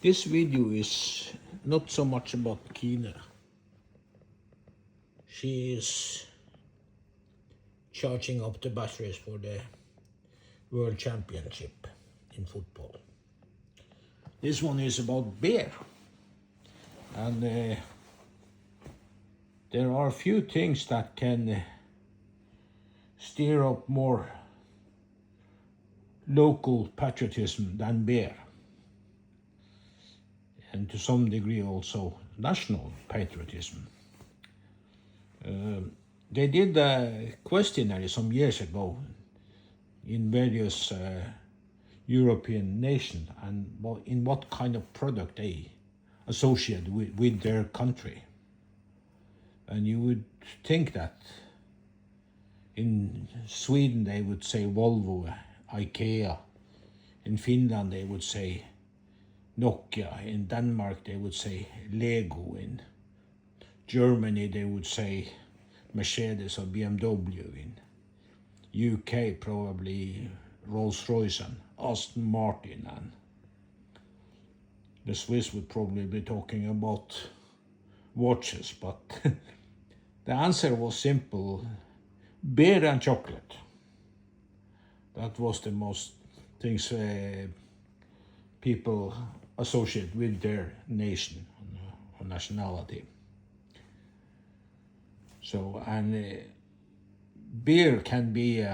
This video is not so much about Kine. She is charging up the batteries for the World Championship in football. This one is about beer. And there are a few things that can stir up more local patriotism than beer. And to some degree also national patriotism. They did a questionnaire some years ago in various European nations and in what kind of product they associate with their country. And you would think that in Sweden they would say Volvo, IKEA. In Finland they would say Nokia. In Denmark they would say Lego. In Germany they would say Mercedes or BMW. In UK probably Rolls-Royce and Aston Martin. And the Swiss would probably be talking about watches, but the answer was simple: beer and chocolate. That was the most things people associate with their nation or nationality. So, and beer can be,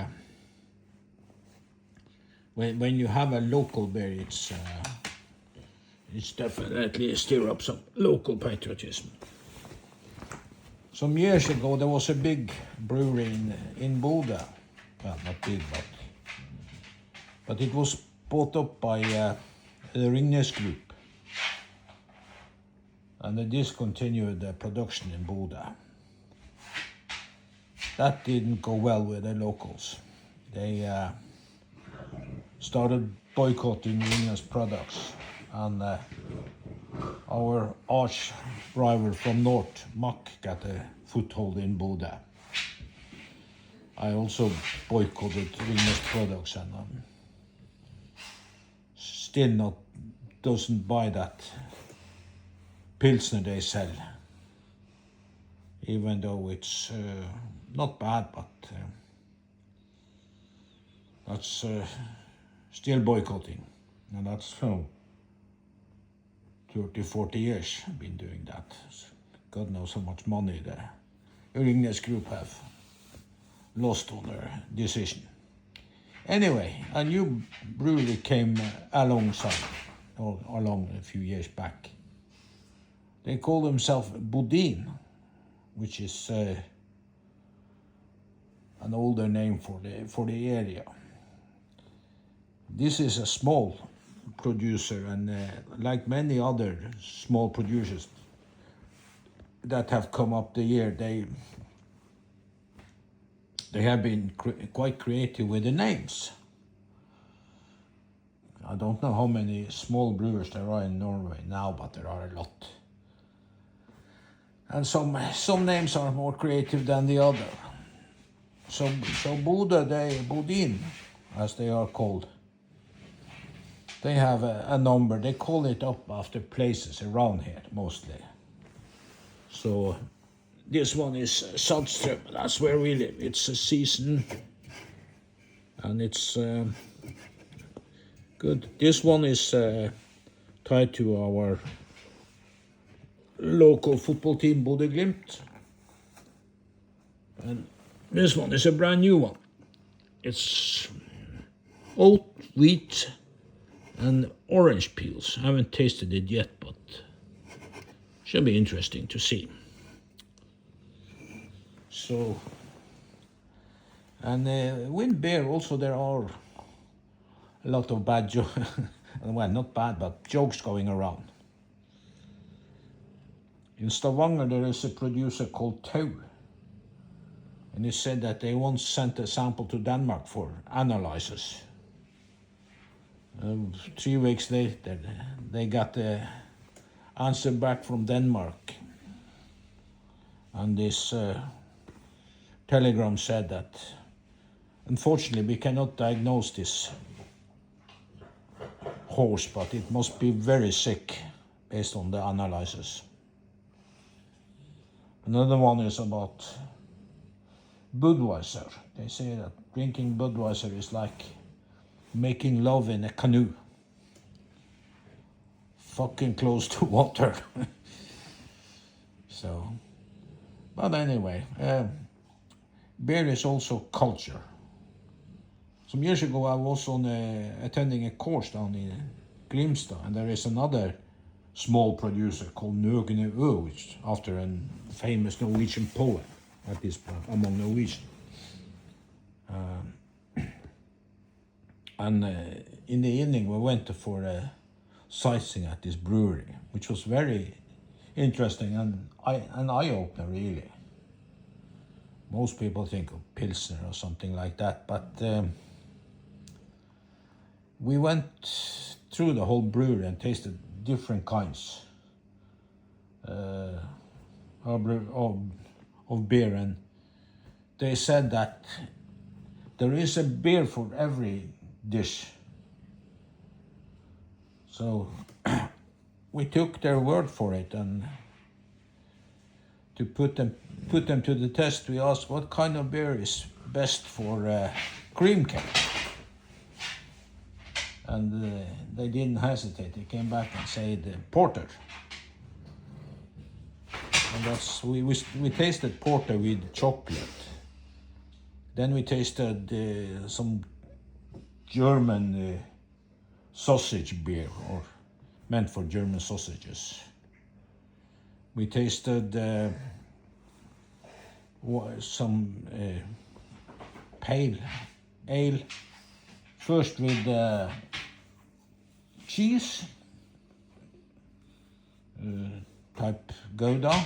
when you have a local beer, it's definitely stir up some local patriotism. Some years ago there was a big brewery in Bodø. Well, not big, but it was bought up by the Ringnes Group. And they discontinued the production in Bodø. That didn't go well with the locals. They started boycotting Ringnes products, and our arch rival from north, Mack, got a foothold in Bodø. I also boycotted Ringnes products, and still doesn't buy that Pilsner they sell, even though it's not bad, but that's still boycotting, and that's 30, 40 years I've been doing that. God knows how much money the Ringnes Group have lost on their decision. Anyway, a new brewery came along a few years back. They call themselves Bodin, which is an older name for the area. This is a small producer, and like many other small producers that have come up the year, they have been quite creative with the names. I don't know how many small brewers there are in Norway now, but there are a lot. And some names are more creative than the other. So Bodin, as they are called, they have a number. They call it up after places around here, mostly. So this one is Saltstrøm. That's where we live. It's a season, and it's good. This one is tied to our local football team, Bodø/Glimt. And this one is a brand new one. It's oat, wheat, and orange peels. I haven't tasted it yet, but should be interesting to see. So, and with beer also there are a lot of bad jokes, well, not bad, but jokes going around. In Stavanger there is a producer called Tau, and he said that they once sent a sample to Denmark for analysis. 3 weeks later, they got the answer back from Denmark, and this telegram said that, unfortunately, we cannot diagnose this horse, but it must be very sick based on the analysis. Another one is about Budweiser. They say that drinking Budweiser is like making love in a canoe. Fucking close to water. So, but anyway, beer is also culture. Some years ago I was attending a course down in Grimstad, and there is another small producer called Nøgne Ø, which after a famous Norwegian poet at this point among Norwegians. And in the evening we went for a sightseeing at this brewery, which was very interesting and an eye-opener really. Most people think of Pilsner or something like that, but we went through the whole brewery and tasted different kinds of beer, and they said that there is a beer for every dish. So we took their word for it, and to put them to the test, we asked what kind of beer is best for cream cake. And they didn't hesitate. They came back and said porter. And that's we tasted porter with chocolate. Then we tasted some German sausage beer, or meant for German sausages. We tasted some pale ale, first with cheese, type Gouda,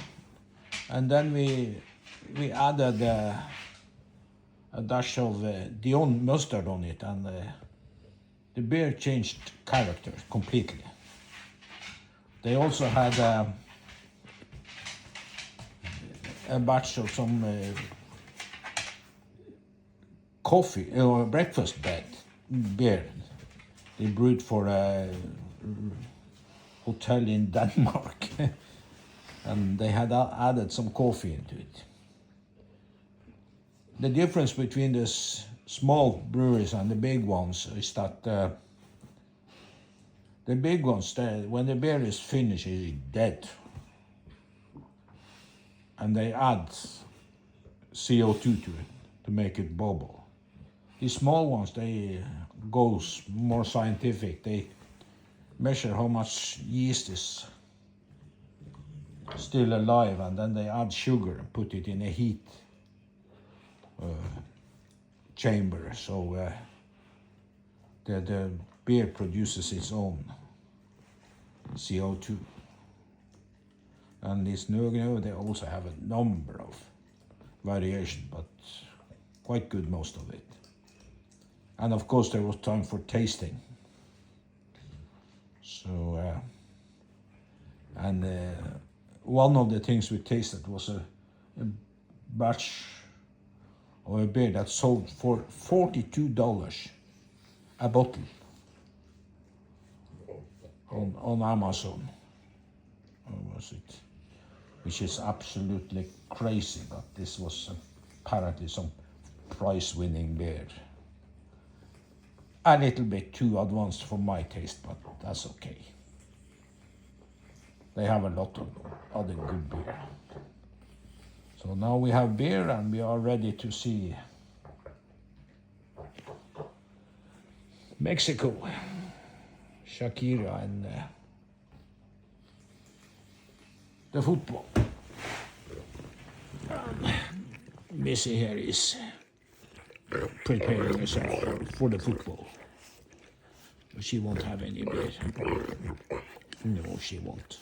and then we added a dash of Dijon mustard on it, and the beer changed character completely. They also had a batch of some coffee or breakfast beer. They brewed for a hotel in Denmark, and they had added some coffee into it. The difference between the small breweries and the big ones is that the big ones, when the beer is finished, it's dead, and they add CO2 to it to make it bubble. These small ones, they go more scientific. They measure how much yeast is still alive, and then they add sugar and put it in a heat chamber, so the beer produces its own CO2. And this Nøgne, they also have a number of variations, but quite good, most of it. And of course there was time for tasting. So, one of the things we tasted was a batch of a beer that sold for $42 a bottle on Amazon. Or was it? Which is absolutely crazy, but this was apparently some prize-winning beer. A little bit too advanced for my taste, but that's okay. They have a lot of other good beer. So now we have beer, and we are ready to see Mexico, Shakira, and the football. Missy here is preparing herself for the football. She won't have any beer. No, she won't.